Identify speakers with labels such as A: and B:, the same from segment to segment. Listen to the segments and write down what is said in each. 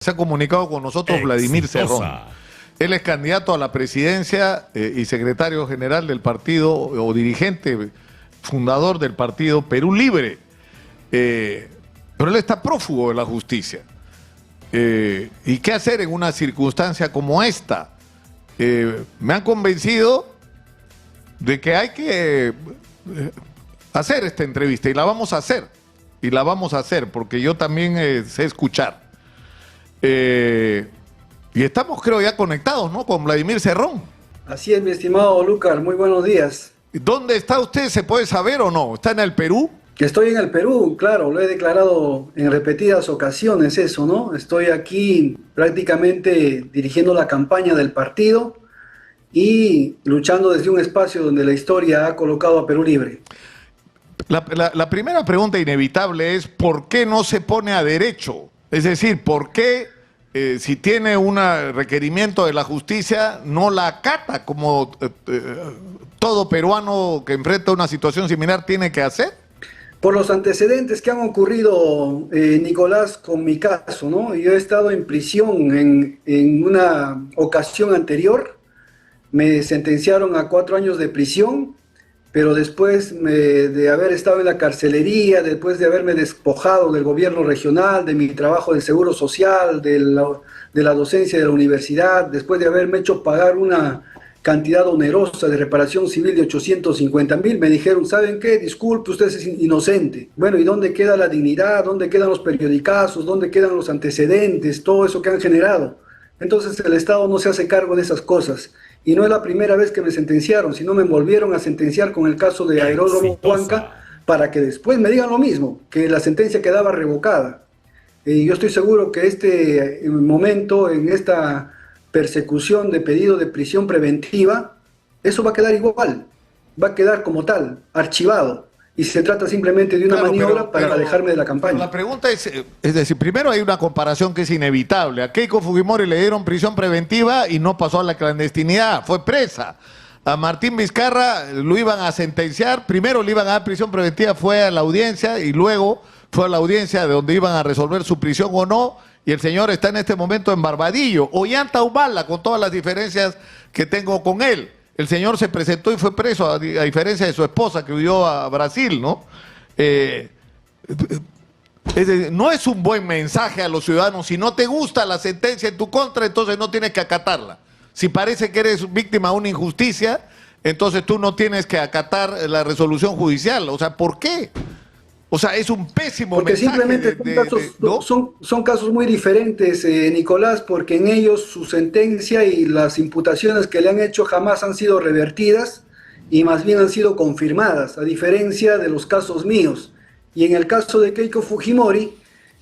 A: Se ha comunicado con nosotros Vladimir Cerrón. Él es candidato a la presidencia y secretario general del partido, o dirigente fundador del partido Perú Libre. Pero él está prófugo de la justicia. ¿Y qué hacer en una circunstancia como esta? Me han convencido de que hay que hacer esta entrevista, y la vamos a hacer. Y la vamos a hacer, porque yo también sé escuchar. Y estamos, creo, ya conectados, ¿no?, con Vladimir Cerrón.
B: Así es, mi estimado Lucas, muy buenos días.
A: ¿Dónde está usted? ¿Se puede saber o no? ¿Está en el Perú?
B: Que estoy en el Perú, claro, lo he declarado en repetidas ocasiones eso, ¿no? Estoy aquí prácticamente dirigiendo la campaña del partido y luchando desde un espacio donde la historia ha colocado a Perú Libre.
A: La primera pregunta inevitable es ¿por qué no se pone a derecho? Es decir, ¿por qué si tiene un requerimiento de la justicia no la acata como todo peruano que enfrenta una situación similar tiene que hacer?
B: Por los antecedentes que han ocurrido, Nicolás, con mi caso, ¿no? Yo he estado en prisión en una ocasión anterior, me sentenciaron a 4 años de prisión, pero después de haber estado en la carcelería, después de haberme despojado del gobierno regional, de mi trabajo de seguro social, de la docencia de la universidad, después de haberme hecho pagar una cantidad onerosa de reparación civil de 850.000, me dijeron, ¿saben qué? Disculpe, usted es inocente. Bueno, ¿y dónde queda la dignidad? ¿Dónde quedan los periodicazos? ¿Dónde quedan los antecedentes? Todo eso que han generado. Entonces el Estado no se hace cargo de esas cosas. Y no es la primera vez que me sentenciaron, sino me volvieron a sentenciar con el caso de Aeródromo Huanca, para que después me digan lo mismo, que la sentencia quedaba revocada. Y yo estoy seguro que este momento, en esta persecución de pedido de prisión preventiva, eso va a quedar igual, va a quedar como tal, archivado. Y se trata simplemente de una maniobra para alejarme de la campaña.
A: La pregunta es decir, primero hay una comparación que es inevitable. A Keiko Fujimori le dieron prisión preventiva y no pasó a la clandestinidad, fue presa. A Martín Vizcarra lo iban a sentenciar, primero le iban a dar prisión preventiva, fue a la audiencia y luego fue a la audiencia de donde iban a resolver su prisión o no, y el señor está en este momento en Barbadillo. Ollanta Humala, con todas las diferencias que tengo con él. El señor se presentó y fue preso, a diferencia de su esposa que huyó a Brasil, ¿no? No es un buen mensaje a los ciudadanos. Si no te gusta la sentencia en tu contra, entonces no tienes que acatarla. Si parece que eres víctima de una injusticia, entonces tú no tienes que acatar la resolución judicial. O sea, ¿por qué? O sea, es un pésimo
B: porque
A: mensaje.
B: Simplemente
A: ¿no?
B: son casos muy diferentes, Nicolás, porque en ellos su sentencia y las imputaciones que le han hecho jamás han sido revertidas y más bien han sido confirmadas, a diferencia de los casos míos. Y en el caso de Keiko Fujimori,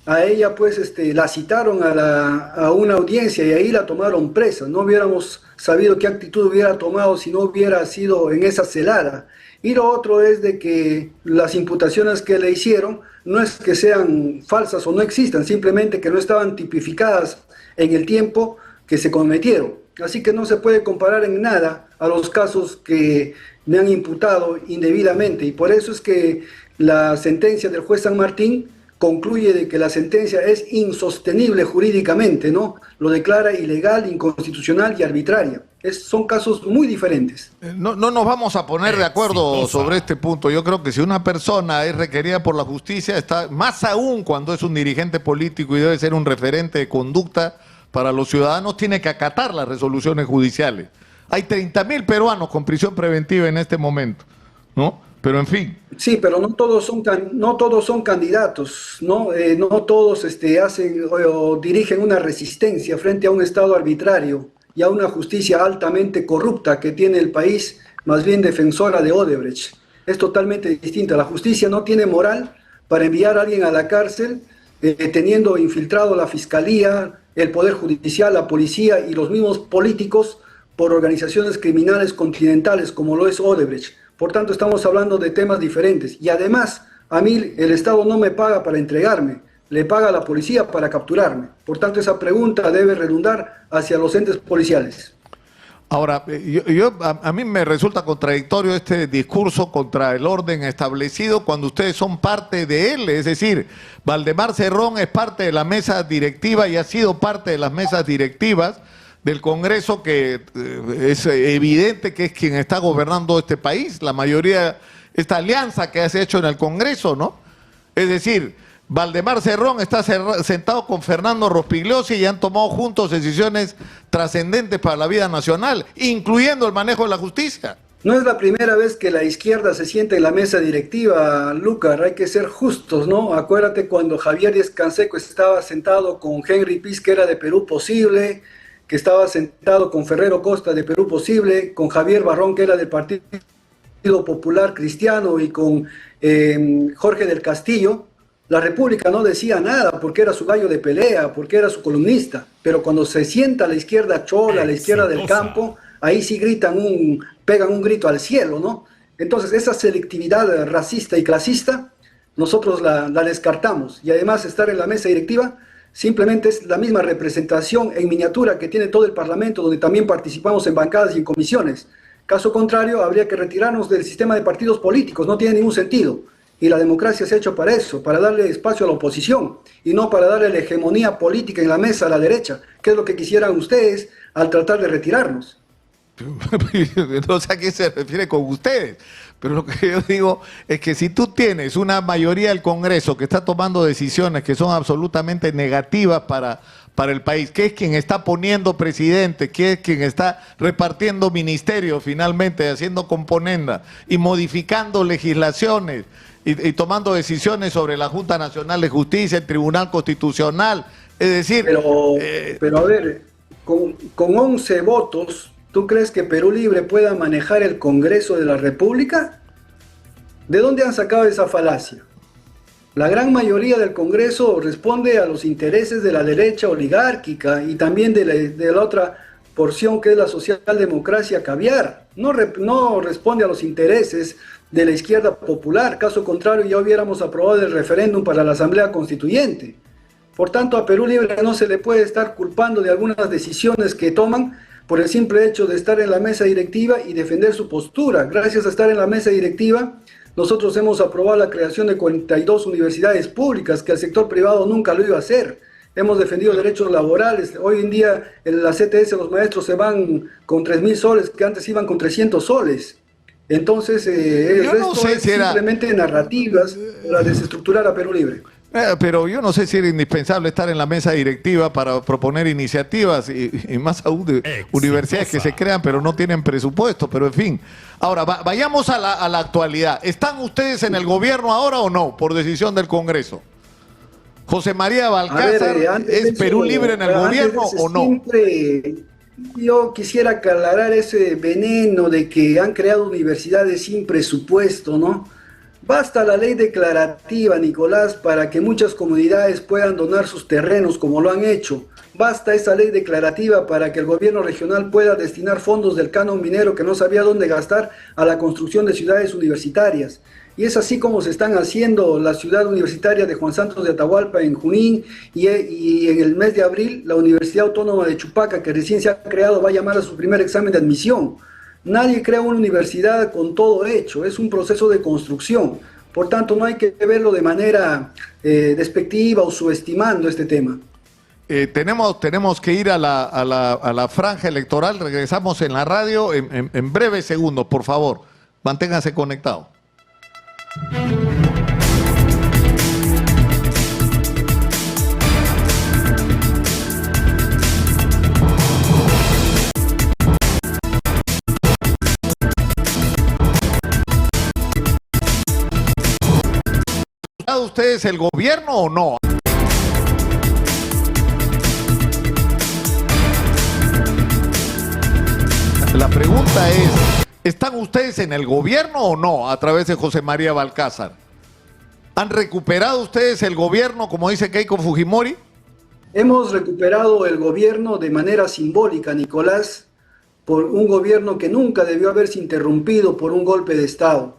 B: a ella pues la citaron a una audiencia y ahí la tomaron presa. No hubiéramos sabido qué actitud hubiera tomado si no hubiera sido en esa celada. Y lo otro es de que las imputaciones que le hicieron no es que sean falsas o no existan, simplemente que no estaban tipificadas en el tiempo que se cometieron. Así que no se puede comparar en nada a los casos que me han imputado indebidamente. Y por eso es que la sentencia del juez San Martín concluye de que la sentencia es insostenible jurídicamente, ¿no? Lo declara ilegal, inconstitucional y arbitraria. Son casos muy diferentes.
A: No nos vamos a poner de acuerdo sobre este punto. Yo creo que si una persona es requerida por la justicia, está más aún cuando es un dirigente político y debe ser un referente de conducta para los ciudadanos, tiene que acatar las resoluciones judiciales. Hay 30.000 peruanos con prisión preventiva en este momento, ¿no? Pero en fin.
B: Sí, pero no todos son candidatos, ¿no? No todos hacen o dirigen una resistencia frente a un Estado arbitrario y a una justicia altamente corrupta que tiene el país, más bien defensora de Odebrecht. Es totalmente distinta. La justicia no tiene moral para enviar a alguien a la cárcel teniendo infiltrado la fiscalía, el poder judicial, la policía y los mismos políticos por organizaciones criminales continentales como lo es Odebrecht. Por tanto, estamos hablando de temas diferentes. Y además, a mí el Estado no me paga para entregarme, le paga a la policía para capturarme. Por tanto, esa pregunta debe redundar hacia los entes policiales.
A: Ahora, a mí me resulta contradictorio este discurso contra el orden establecido cuando ustedes son parte de él. Es decir, Valdemar Cerrón es parte de la mesa directiva y ha sido parte de las mesas directivas del Congreso, que es evidente que es quien está gobernando este país, la mayoría, esta alianza que se ha hecho en el Congreso, ¿no? Es decir, Valdemar Cerrón está sentado con Fernando Rospigliosi y han tomado juntos decisiones trascendentes para la vida nacional, incluyendo el manejo de la justicia.
B: No es la primera vez que la izquierda se sienta en la mesa directiva, Lúcar, hay que ser justos, ¿no? Acuérdate cuando Javier Díaz Canseco estaba sentado con Henry Piz, que era de Perú Posible, que estaba sentado con Ferrero Costa de Perú Posible, con Javier Barrón, que era del Partido Popular Cristiano, y con Jorge del Castillo. La República no decía nada porque era su gallo de pelea, porque era su columnista, pero cuando se sienta a la izquierda chola, a la izquierda del campo, ahí sí pegan un grito al cielo, ¿no? Entonces esa selectividad racista y clasista, nosotros la descartamos, y además estar en la mesa directiva simplemente es la misma representación en miniatura que tiene todo el Parlamento, donde también participamos en bancadas y en comisiones. Caso contrario, habría que retirarnos del sistema de partidos políticos, no tiene ningún sentido. Y la democracia se ha hecho para eso, para darle espacio a la oposición, y no para darle la hegemonía política en la mesa a la derecha, que es lo que quisieran ustedes al tratar de retirarnos.
A: No sé a qué se refiere con ustedes, pero lo que yo digo es que si tú tienes una mayoría del Congreso que está tomando decisiones que son absolutamente negativas para el país, que es quien está poniendo presidente, que es quien está repartiendo ministerios finalmente, haciendo componenda y modificando legislaciones, y tomando decisiones sobre la Junta Nacional de Justicia, el Tribunal Constitucional, es decir...
B: Pero a ver, con 11 votos, ¿tú crees que Perú Libre pueda manejar el Congreso de la República? ¿De dónde han sacado esa falacia? La gran mayoría del Congreso responde a los intereses de la derecha oligárquica y también de la otra porción, que es la socialdemocracia caviar. No responde a los intereses de la izquierda popular. Caso contrario, ya hubiéramos aprobado el referéndum para la Asamblea Constituyente. Por tanto, a Perú Libre no se le puede estar culpando de algunas decisiones que toman por el simple hecho de estar en la mesa directiva y defender su postura. Gracias a estar en la mesa directiva, nosotros hemos aprobado la creación de 42 universidades públicas, que el sector privado nunca lo iba a hacer. Hemos defendido derechos laborales. Hoy en día en la CTS los maestros se van con 3.000 soles, que antes iban con 300 soles. Entonces, esto es simplemente narrativas para desestructurar a Perú Libre.
A: Pero yo no sé si era indispensable estar en la mesa directiva para proponer iniciativas y más aún de universidades que se crean pero no tienen presupuesto, pero en fin. Ahora, vayamos a la actualidad. ¿Están ustedes en el gobierno ahora o no, por decisión del Congreso? ¿José María Balcázar es Perú Libre en el gobierno o no?
B: Yo quisiera aclarar ese veneno de que han creado universidades sin presupuesto, ¿no? Basta la ley declarativa, Nicolás, para que muchas comunidades puedan donar sus terrenos como lo han hecho. Basta esa ley declarativa para que el gobierno regional pueda destinar fondos del canon minero que no sabía dónde gastar a la construcción de ciudades universitarias. Y es así como se están haciendo la ciudad universitaria de Juan Santos de Atahualpa en Junín, y en el mes de abril la Universidad Autónoma de Chupaca, que recién se ha creado, va a llamar a su primer examen de admisión. Nadie crea una universidad con todo hecho, es un proceso de construcción. Por tanto, no hay que verlo de manera despectiva o subestimando este tema.
A: Tenemos que ir a la franja electoral. Regresamos en la radio en breves segundos, por favor. Manténganse conectados. ¿Ustedes el gobierno o no? La pregunta es, ¿están ustedes en el gobierno o no a través de José María Balcázar? ¿Han recuperado ustedes el gobierno, como dice Keiko Fujimori?
B: Hemos recuperado el gobierno de manera simbólica, Nicolás, por un gobierno que nunca debió haberse interrumpido por un golpe de Estado.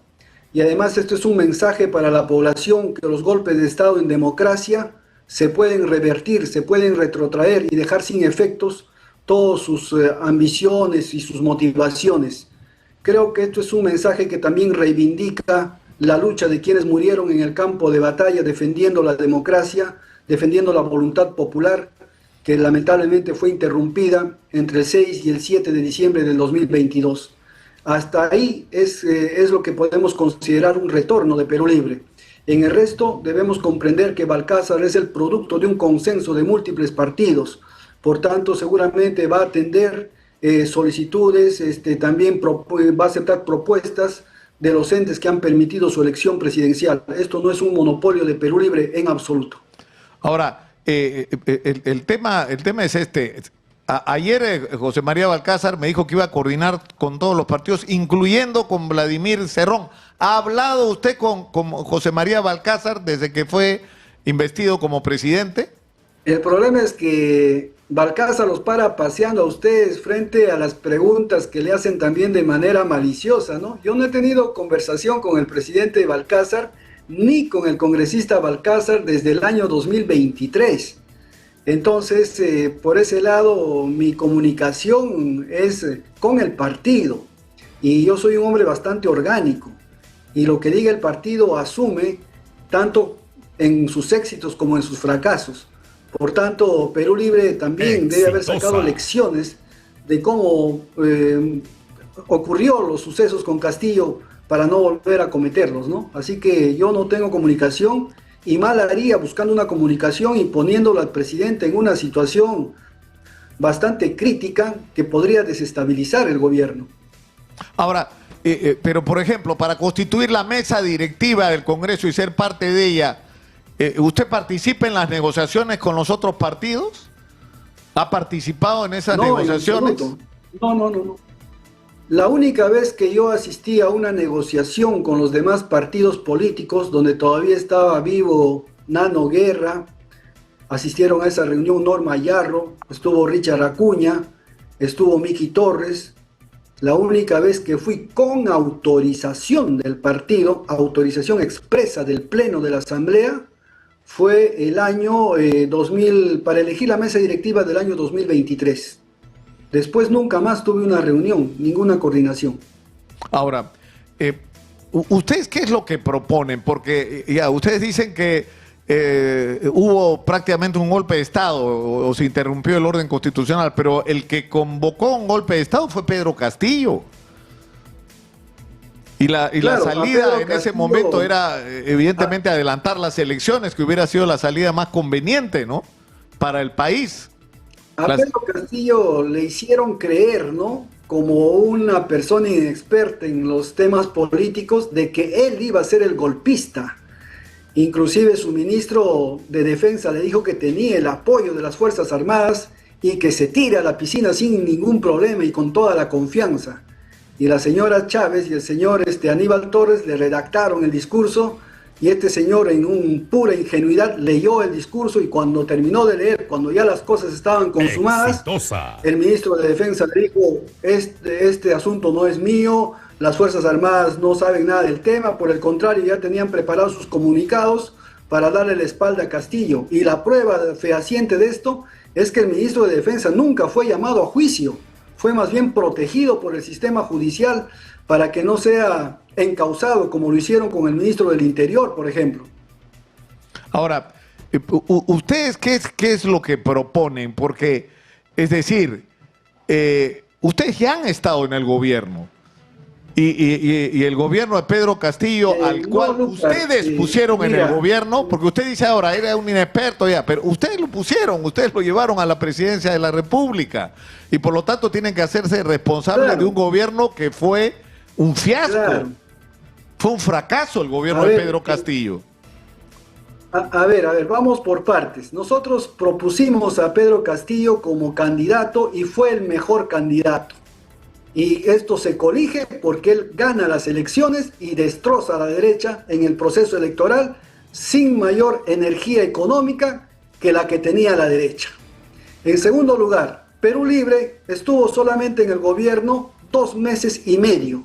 B: Y además esto es un mensaje para la población, que los golpes de Estado en democracia se pueden revertir, se pueden retrotraer y dejar sin efectos todas sus ambiciones y sus motivaciones. Creo que esto es un mensaje que también reivindica la lucha de quienes murieron en el campo de batalla defendiendo la democracia, defendiendo la voluntad popular, que lamentablemente fue interrumpida entre el 6 y el 7 de diciembre del 2022. Hasta ahí es lo que podemos considerar un retorno de Perú Libre. En el resto debemos comprender que Balcázar es el producto de un consenso de múltiples partidos, por tanto seguramente va a atender solicitudes, también va a aceptar propuestas de los entes que han permitido su elección presidencial. Esto no es un monopolio de Perú Libre en absoluto.
A: Ahora, el tema es este. Ayer José María Balcázar me dijo que iba a coordinar con todos los partidos, incluyendo con Vladimir Cerrón. ¿Ha hablado usted con José María Balcázar desde que fue investido como presidente?
B: El problema es que Balcázar los para paseando a ustedes frente a las preguntas que le hacen también de manera maliciosa, ¿no? Yo no he tenido conversación con el presidente Balcázar ni con el congresista Balcázar desde el año 2023. Entonces, por ese lado, mi comunicación es con el partido. Y yo soy un hombre bastante orgánico. Y lo que diga el partido asume tanto en sus éxitos como en sus fracasos. Por tanto, Perú Libre también debe haber sacado lecciones de cómo ocurrió los sucesos con Castillo para no volver a cometerlos, ¿no? Así que yo no tengo comunicación y mal haría buscando una comunicación y poniéndolo al presidente en una situación bastante crítica que podría desestabilizar el gobierno.
A: Ahora, pero por ejemplo, para constituir la mesa directiva del Congreso y ser parte de ella, ¿usted participa en las negociaciones con los otros partidos? ¿Ha participado en esas negociaciones?
B: No. La única vez que yo asistí a una negociación con los demás partidos políticos, donde todavía estaba vivo Nano Guerra, asistieron a esa reunión Norma Yarro, estuvo Richard Acuña, estuvo Miki Torres. La única vez que fui con autorización del partido, autorización expresa del Pleno de la Asamblea, fue el año 2000, para elegir la mesa directiva del año 2023. Después nunca más tuve una reunión, ninguna coordinación.
A: Ahora, ¿ustedes qué es lo que proponen? Porque ya ustedes dicen que hubo prácticamente un golpe de Estado o se interrumpió el orden constitucional, pero el que convocó un golpe de Estado fue Pedro Castillo. Y la salida en ese momento era evidentemente adelantar las elecciones, que hubiera sido la salida más conveniente, ¿no? Para el país.
B: A Pedro Castillo le hicieron creer, ¿no?, como una persona inexperta en los temas políticos, de que él iba a ser el golpista. Inclusive su ministro de Defensa le dijo que tenía el apoyo de las Fuerzas Armadas y que se tire a la piscina sin ningún problema y con toda la confianza. Y la señora Chávez y el señor Aníbal Torres le redactaron el discurso, y este señor en pura ingenuidad leyó el discurso, y cuando terminó de leer, cuando ya las cosas estaban consumadas, el ministro de Defensa le dijo: este asunto no es mío, las Fuerzas Armadas no saben nada del tema, por el contrario, ya tenían preparados sus comunicados para darle la espalda a Castillo. Y la prueba fehaciente de esto es que el ministro de Defensa nunca fue llamado a juicio, fue más bien protegido por el sistema judicial para que no sea encausado como lo hicieron con el ministro del Interior, por ejemplo.
A: Ahora, ¿ustedes qué es lo que proponen? Porque, es decir, ustedes ya han estado en el gobierno y el gobierno de Pedro Castillo, al cual ustedes pusieron en el gobierno, porque usted dice ahora, era un inexperto ya, pero ustedes lo pusieron, ustedes lo llevaron a la presidencia de la República y por lo tanto tienen que hacerse responsables de un gobierno que fue un fiasco. Fue un fracaso el gobierno de Pedro Castillo.
B: A ver, vamos por partes. Nosotros propusimos a Pedro Castillo como candidato y fue el mejor candidato. Y esto se colige porque él gana las elecciones y destroza a la derecha en el proceso electoral sin mayor energía económica que la que tenía la derecha. En segundo lugar, Perú Libre estuvo solamente en el gobierno 2 meses y medio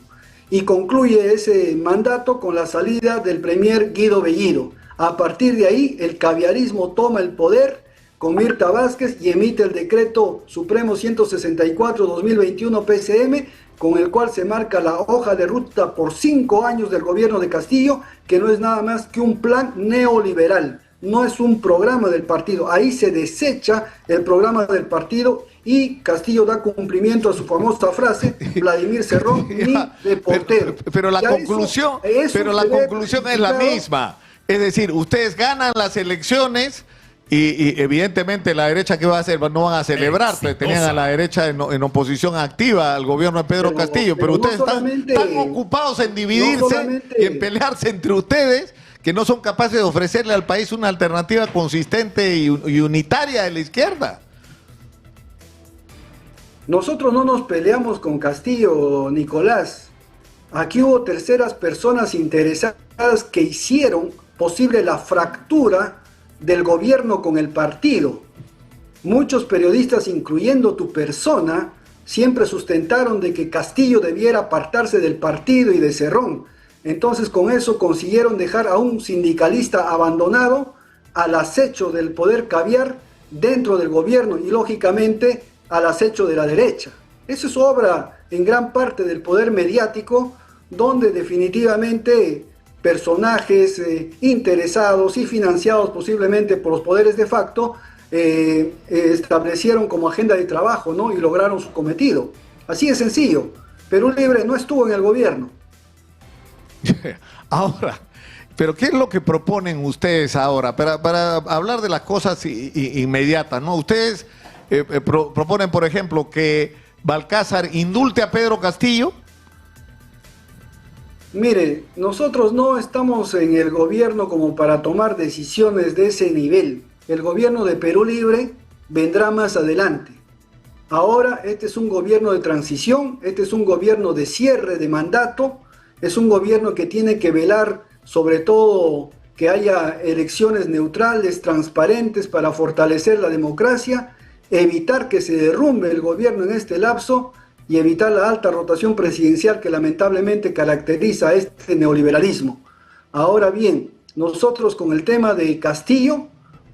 B: y concluye ese mandato con la salida del premier Guido Bellido. A partir de ahí, el caviarismo toma el poder con Mirta Vázquez y emite el decreto supremo 164-2021 PCM, con el cual se marca la hoja de ruta por 5 años del gobierno de Castillo, que no es nada más que un plan neoliberal, no es un programa del partido. Ahí se desecha el programa del partido y Castillo da cumplimiento a su famosa frase, Vladimir Cerrón, ni de portero.
A: Pero la conclusión, es la misma. Es decir, ustedes ganan las elecciones y evidentemente la derecha, ¿qué va a hacer? No van a celebrar, tenían a la derecha en oposición activa al gobierno de Pedro Castillo, pero ustedes están ocupados en dividirse y en pelearse entre ustedes, que no son capaces de ofrecerle al país una alternativa consistente y unitaria de la izquierda.
B: Nosotros no nos peleamos con Castillo, Nicolás. Aquí hubo terceras personas interesadas que hicieron posible la fractura del gobierno con el partido. Muchos periodistas, incluyendo tu persona, siempre sustentaron de que Castillo debiera apartarse del partido y de Cerrón. Entonces con eso consiguieron dejar a un sindicalista abandonado al acecho del poder caviar dentro del gobierno y lógicamente al acecho de la derecha. Eso es obra en gran parte del poder mediático, donde definitivamente personajes interesados y financiados posiblemente por los poderes de facto establecieron como agenda de trabajo, ¿no? Y lograron su cometido. Así de sencillo. Perú Libre no estuvo en el gobierno.
A: Ahora, pero ¿qué es lo que proponen ustedes ahora? Para hablar de las cosas inmediatas, ¿no? Ustedes proponen, por ejemplo, que Balcázar indulte a Pedro Castillo.
B: Mire, nosotros no estamos en el gobierno como para tomar decisiones de ese nivel. El gobierno de Perú Libre vendrá más adelante. Ahora este es un gobierno de transición, este es un gobierno de cierre de mandato, es un gobierno que tiene que velar sobre todo que haya elecciones neutrales, transparentes para fortalecer la democracia, evitar que se derrumbe el gobierno en este lapso y evitar la alta rotación presidencial que lamentablemente caracteriza a este neoliberalismo. Ahora bien, nosotros con el tema de Castillo,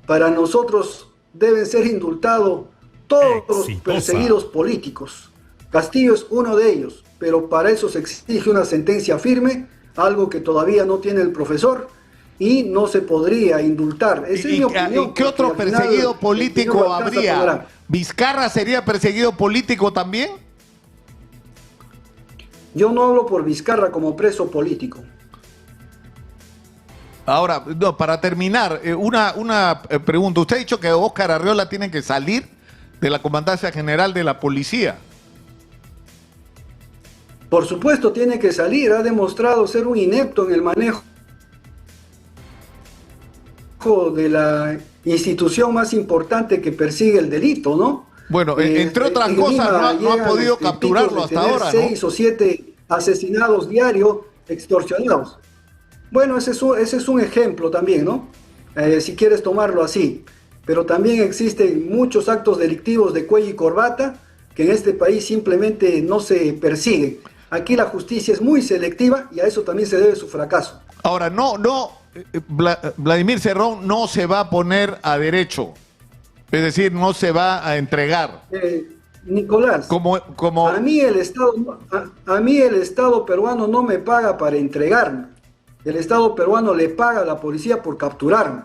B: para nosotros deben ser indultados todos los perseguidos políticos. Castillo es uno de ellos, pero para eso se exige una sentencia firme, algo que todavía no tiene el profesor, y no se podría indultar. Esa es mi opinión.
A: ¿Y qué otro perseguido político habría? ¿Vizcarra sería perseguido político también?
B: Yo no hablo por Vizcarra como preso político.
A: Ahora, no, para terminar, una pregunta. Usted ha dicho que Óscar Arriola tiene que salir de la Comandancia General de la Policía.
B: Por supuesto tiene que salir, ha demostrado ser un inepto en el manejo de la institución más importante que persigue el delito, ¿no?
A: Bueno, entre otras cosas, no ha podido capturarlo hasta ahora, ¿no?
B: 6 o 7 asesinados diarios, extorsionados. Bueno, ese es un ejemplo también, ¿no? Si quieres tomarlo así. Pero también existen muchos actos delictivos de cuello y corbata que en este país simplemente no se persiguen. Aquí la justicia es muy selectiva y a eso también se debe su fracaso.
A: Ahora, Vladimir Cerrón no se va a poner a derecho. Es decir, no se va a entregar.
B: Nicolás, a mí el Estado peruano no me paga para entregarme. El Estado peruano le paga a la policía por capturarme.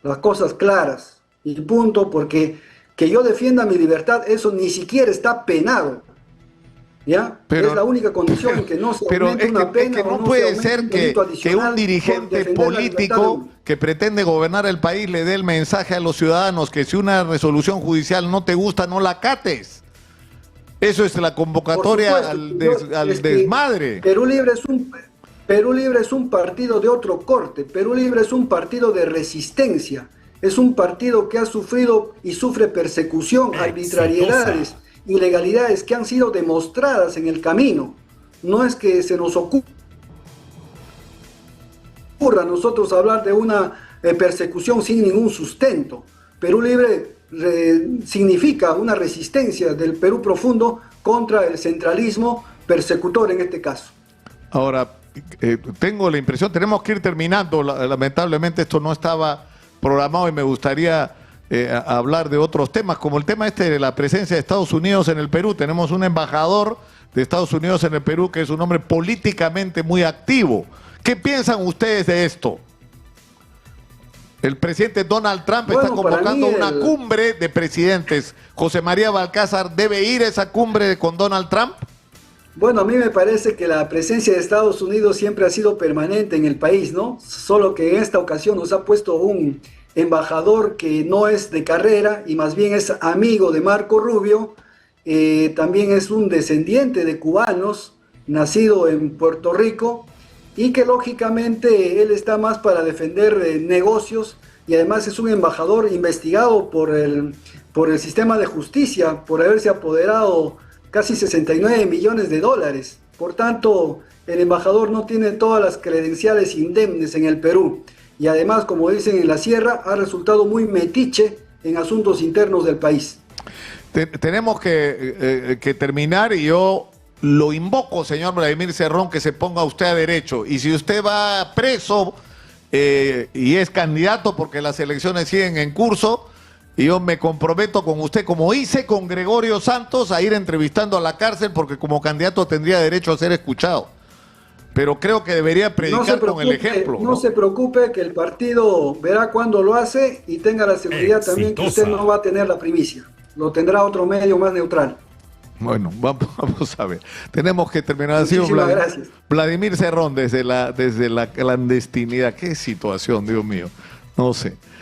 B: Las cosas claras. Y punto, porque que yo defienda mi libertad, eso ni siquiera está penado. ¿Ya?
A: Pero,
B: es la única condición en que no se aumente una pena.
A: Es que no puede ser que un dirigente político que pretende gobernar el país le dé el mensaje a los ciudadanos que si una resolución judicial no te gusta, no la acates. Eso es la convocatoria al desmadre.
B: Perú Libre es un partido de otro corte. Perú Libre es un partido de resistencia. Es un partido que ha sufrido y sufre persecución, arbitrariedades, ilegalidades que han sido demostradas en el camino. No es que se nos ocurra a nosotros hablar de una persecución sin ningún sustento. Perú Libre significa una resistencia del Perú profundo contra el centralismo persecutor en este caso.
A: Ahora, tengo la impresión, tenemos que ir terminando, lamentablemente esto no estaba programado y me gustaría a hablar de otros temas, como el tema este de la presencia de Estados Unidos en el Perú. Tenemos un embajador de Estados Unidos en el Perú que es un hombre políticamente muy activo. ¿Qué piensan ustedes de esto? El presidente Donald Trump está convocando una cumbre de presidentes. ¿José María Balcázar debe ir a esa cumbre con Donald Trump?
B: Bueno, a mí me parece que la presencia de Estados Unidos siempre ha sido permanente en el país, ¿no? Solo que en esta ocasión nos ha puesto un embajador que no es de carrera y más bien es amigo de Marco Rubio. También es un descendiente de cubanos, nacido en Puerto Rico, y que lógicamente él está más para defender negocios, y además es un embajador investigado por el sistema de justicia por haberse apoderado casi 69 millones de dólares. Por tanto, el embajador no tiene todas las credenciales indemnes en el Perú, y además, como dicen en la sierra, ha resultado muy metiche en asuntos internos del país.
A: Tenemos que terminar, y yo lo invoco, señor Vladimir Cerrón, que se ponga usted a derecho. Y si usted va preso y es candidato, porque las elecciones siguen en curso, y yo me comprometo con usted, como hice con Gregorio Santos, a ir entrevistando a la cárcel, porque como candidato tendría derecho a ser escuchado. Pero creo que debería predicar con el ejemplo.
B: No se preocupe, que el partido verá cuándo lo hace, y tenga la seguridad también que usted no va a tener la primicia. Lo tendrá otro medio más neutral.
A: Bueno, vamos a ver. Tenemos que terminar.
B: Muchísimas gracias.
A: Vladimir Cerrón, desde la clandestinidad. Qué situación, Dios mío. No sé.